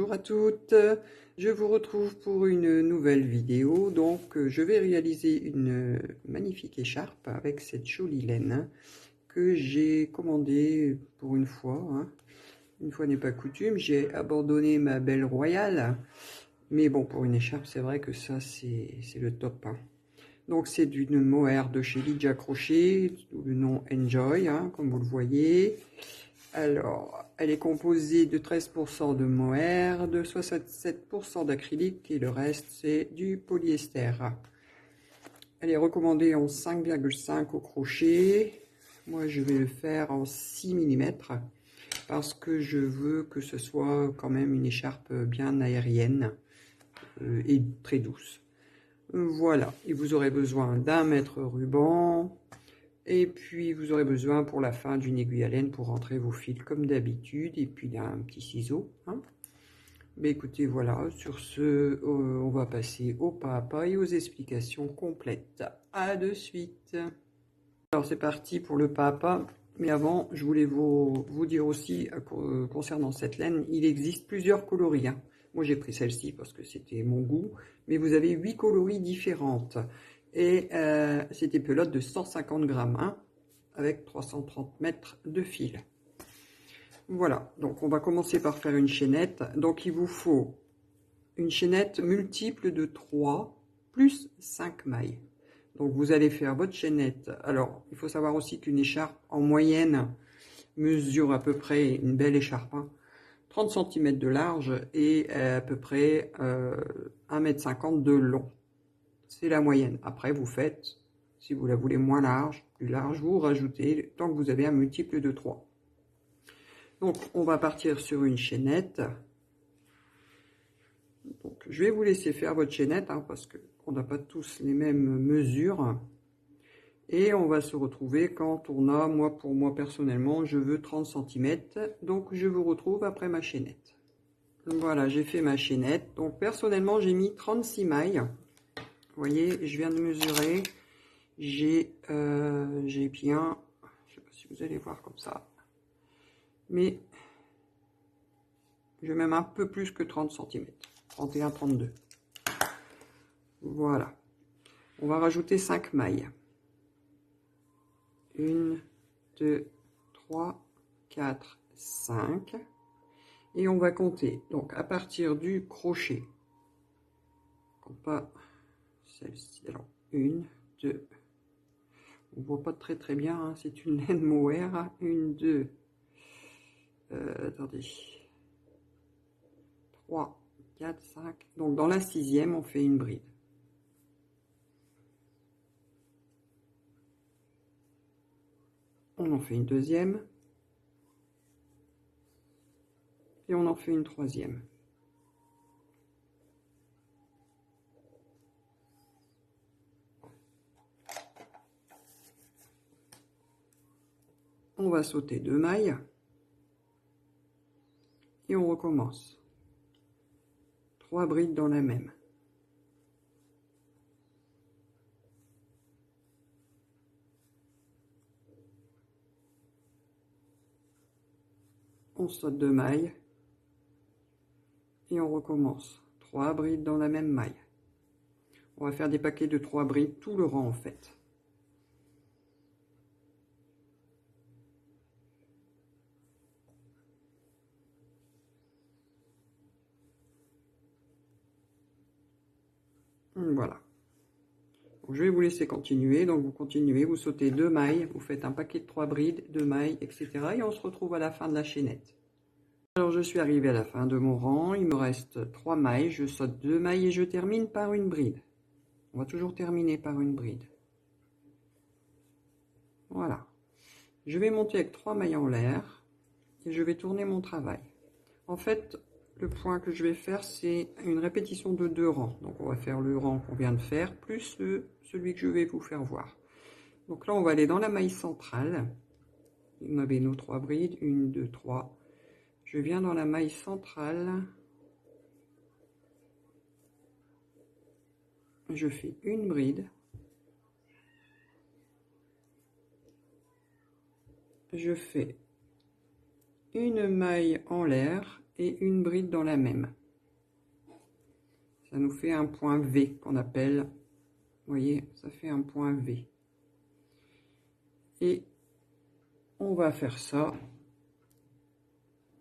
Bonjour à toutes, je vous retrouve pour une nouvelle vidéo. Donc je vais réaliser une magnifique écharpe avec cette jolie laine que j'ai commandée pour une fois, hein. Une fois n'est pas coutume, j'ai abandonné ma belle royale, mais bon, pour une écharpe c'est vrai que ça c'est le top, hein. Donc c'est d'une mohair de chez Lydia Crochet, sous le nom Enjoy, hein, comme vous le voyez. Alors, elle est composée de 13% de mohair, de 67% d'acrylique et le reste c'est du polyester. Elle est recommandée en 5,5 au crochet. Moi je vais le faire en 6 mm parce que je veux que ce soit quand même une écharpe bien aérienne et très douce. Voilà, et vous aurez besoin d'un mètre ruban. Et puis vous aurez besoin pour la fin d'une aiguille à laine pour rentrer vos fils comme d'habitude. Et puis d'un petit ciseau, hein. Mais écoutez, voilà, sur ce, on va passer au pas à pas et aux explications complètes. À de suite. Alors c'est parti pour le pas à pas. Mais avant, je voulais vous dire aussi, concernant cette laine, il existe plusieurs coloris, hein. Moi j'ai pris celle-ci parce que c'était mon goût. Mais vous avez 8 coloris différentes. Et c'est des pelotes de 150 grammes, hein, avec 330 mètres de fil. Voilà, donc on va commencer par faire une chaînette. Donc il vous faut une chaînette multiple de 3 plus 5 mailles. Donc vous allez faire votre chaînette. Alors il faut savoir aussi qu'une écharpe en moyenne mesure à peu près, une belle écharpe, hein, 30 cm de large et à peu près 1,50 m de long. C'est la moyenne. Après, vous faites, si vous la voulez moins large, plus large, vous rajoutez tant que vous avez un multiple de 3. Donc, on va partir sur une chaînette. Donc, je vais vous laisser faire votre chaînette, hein, parce qu'on n'a pas tous les mêmes mesures. Et on va se retrouver quand on a, pour moi personnellement, je veux 30 cm. Donc, je vous retrouve après ma chaînette. Voilà, j'ai fait ma chaînette. Donc, personnellement, j'ai mis 36 mailles. Vous voyez, je viens de mesurer, j'ai bien, je sais pas si vous allez voir comme ça, mais je vais même un peu plus que 30 cm, 31, 32. Voilà, on va rajouter 5 mailles. 1, 2, 3, 4, 5. Et on va compter, donc à partir du crochet, pas celle-ci, alors 1, 2, on voit pas très bien, hein, c'est une laine mohair, 1, 2, attendez, 3, 4, 5, donc dans la 6e on fait une bride. On en fait une 2e, et on en fait une 3e. On va sauter 2 mailles, et on recommence. 3 brides dans la même. On saute 2 mailles, et on recommence. 3 brides dans la même maille. On va faire des paquets de 3 brides tout le rang en fait. Voilà. Donc, je vais vous laisser continuer. Donc vous continuez, vous sautez 2 mailles, vous faites un paquet de 3 brides, 2 mailles, etc. Et on se retrouve à la fin de la chaînette. Alors je suis arrivée à la fin de mon rang, il me reste 3 mailles, je saute 2 mailles et je termine par une bride. On va toujours terminer par une bride. Voilà. Je vais monter avec 3 mailles en l'air et je vais tourner mon travail. En fait, le point que je vais faire, c'est une répétition de 2 rangs. Donc on va faire le rang qu'on vient de faire, plus celui que je vais vous faire voir. Donc là, on va aller dans la maille centrale. On avait nos 3 brides, 1, 2, 3. Je viens dans la maille centrale. Je fais une bride. Je fais une maille en l'air et une bride dans la même. Ça nous fait un point V qu'on appelle, vous voyez, ça fait un point V. Et on va faire ça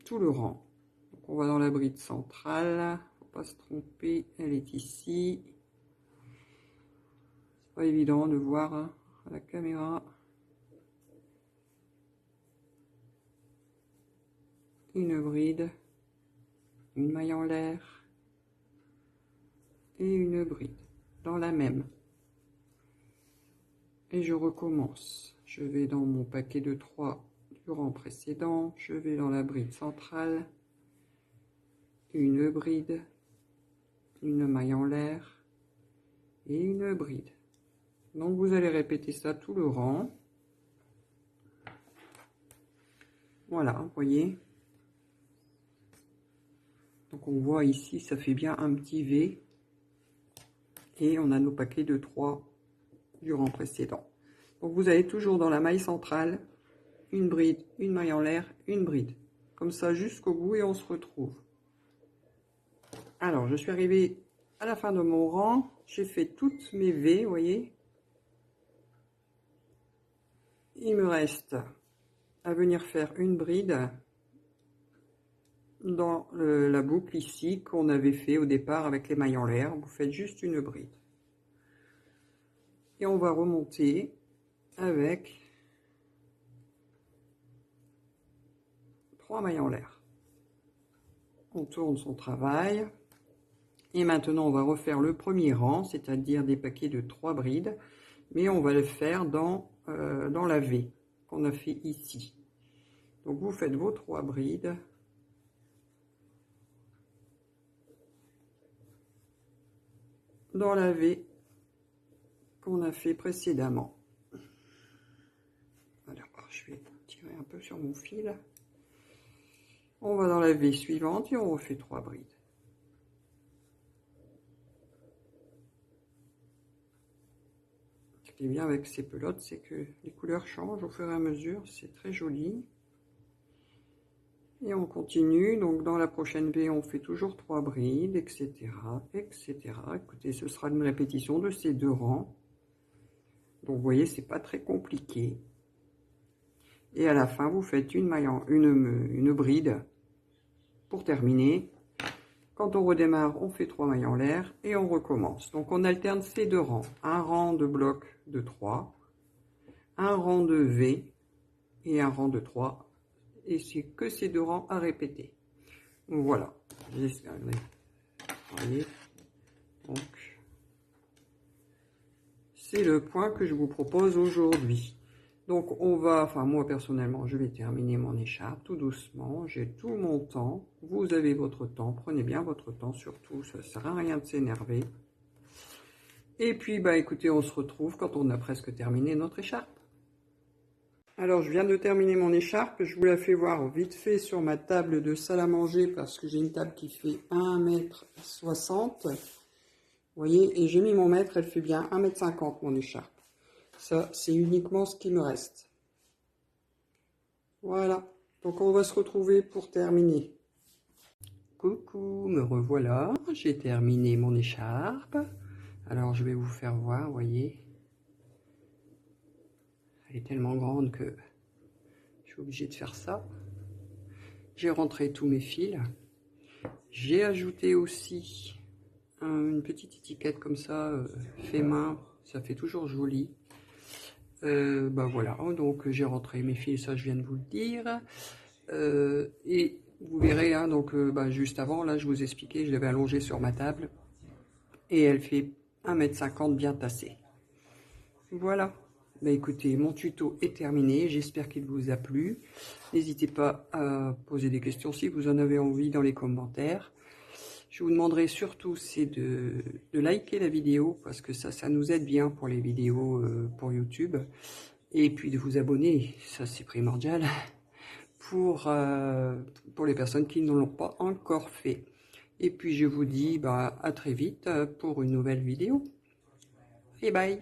tout le rang. Donc on va dans la bride centrale, faut pas se tromper, elle est ici. C'est pas évident de voir hein, à la caméra. Une bride, une maille en l'air et une bride dans la même. Et je recommence. Je vais dans mon paquet de 3 du rang précédent, je vais dans la bride centrale, une bride, une maille en l'air et une bride. Donc vous allez répéter ça tout le rang. Voilà, vous voyez. Donc on voit ici, ça fait bien un petit V. Et on a nos paquets de 3 du rang précédent. Donc vous avez toujours dans la maille centrale, une bride, une maille en l'air, une bride. Comme ça jusqu'au bout et on se retrouve. Alors je suis arrivée à la fin de mon rang. J'ai fait toutes mes V, vous voyez. Il me reste à venir faire une bride dans la boucle ici qu'on avait fait au départ avec les mailles en l'air. Vous faites juste une bride. Et on va remonter avec 3 mailles en l'air. On tourne son travail. Et maintenant, on va refaire le premier rang, c'est-à-dire des paquets de 3 brides. Mais on va le faire dans la V qu'on a fait ici. Donc vous faites vos 3 brides. Dans la V qu'on a fait précédemment. Alors, je vais tirer un peu sur mon fil. On va dans la V suivante et on refait 3 brides. Ce qui est bien avec ces pelotes, c'est que les couleurs changent au fur et à mesure. C'est très joli. Et on continue, donc dans la prochaine V, on fait toujours 3 brides, etc., etc. Écoutez, ce sera une répétition de ces 2 rangs. Donc vous voyez, c'est pas très compliqué. Et à la fin, vous faites une bride pour terminer. Quand on redémarre, on fait 3 mailles en l'air et on recommence. Donc on alterne ces 2 rangs. Un rang de bloc de 3, un rang de V et un rang de 3. Et c'est que ces 2 rangs à répéter. Voilà, j'espère. Vous voyez, donc c'est le point que je vous propose aujourd'hui. Donc on va, enfin moi personnellement, je vais terminer mon écharpe tout doucement. J'ai tout mon temps. Vous avez votre temps. Prenez bien votre temps surtout. Ça ne sert à rien de s'énerver. Et puis bah écoutez, on se retrouve quand on a presque terminé notre écharpe. Alors, je viens de terminer mon écharpe. Je vous la fais voir vite fait sur ma table de salle à manger parce que j'ai une table qui fait 1,60 m. Vous voyez, et j'ai mis mon mètre, elle fait bien 1,50 m mon écharpe. Ça, c'est uniquement ce qui me reste. Voilà. Donc, on va se retrouver pour terminer. Coucou, me revoilà. J'ai terminé mon écharpe. Alors, je vais vous faire voir, vous voyez. Elle est tellement grande que je suis obligée de faire ça. J'ai rentré tous mes fils. J'ai ajouté aussi une petite étiquette comme ça, fait main. Ça fait toujours joli. Bah voilà, donc j'ai rentré mes fils, ça je viens de vous le dire. Et vous verrez, hein, donc bah, juste avant, là je vous expliquais, je l'avais allongée sur ma table. Et elle fait 1,50 m bien tassée. Voilà. Bah écoutez, mon tuto est terminé, j'espère qu'il vous a plu. N'hésitez pas à poser des questions si vous en avez envie dans les commentaires. Je vous demanderai surtout c'est de liker la vidéo parce que ça nous aide bien pour les vidéos pour YouTube. Et puis de vous abonner, ça c'est primordial, pour les personnes qui ne l'ont pas encore fait. Et puis je vous dis bah, à très vite pour une nouvelle vidéo. Et bye!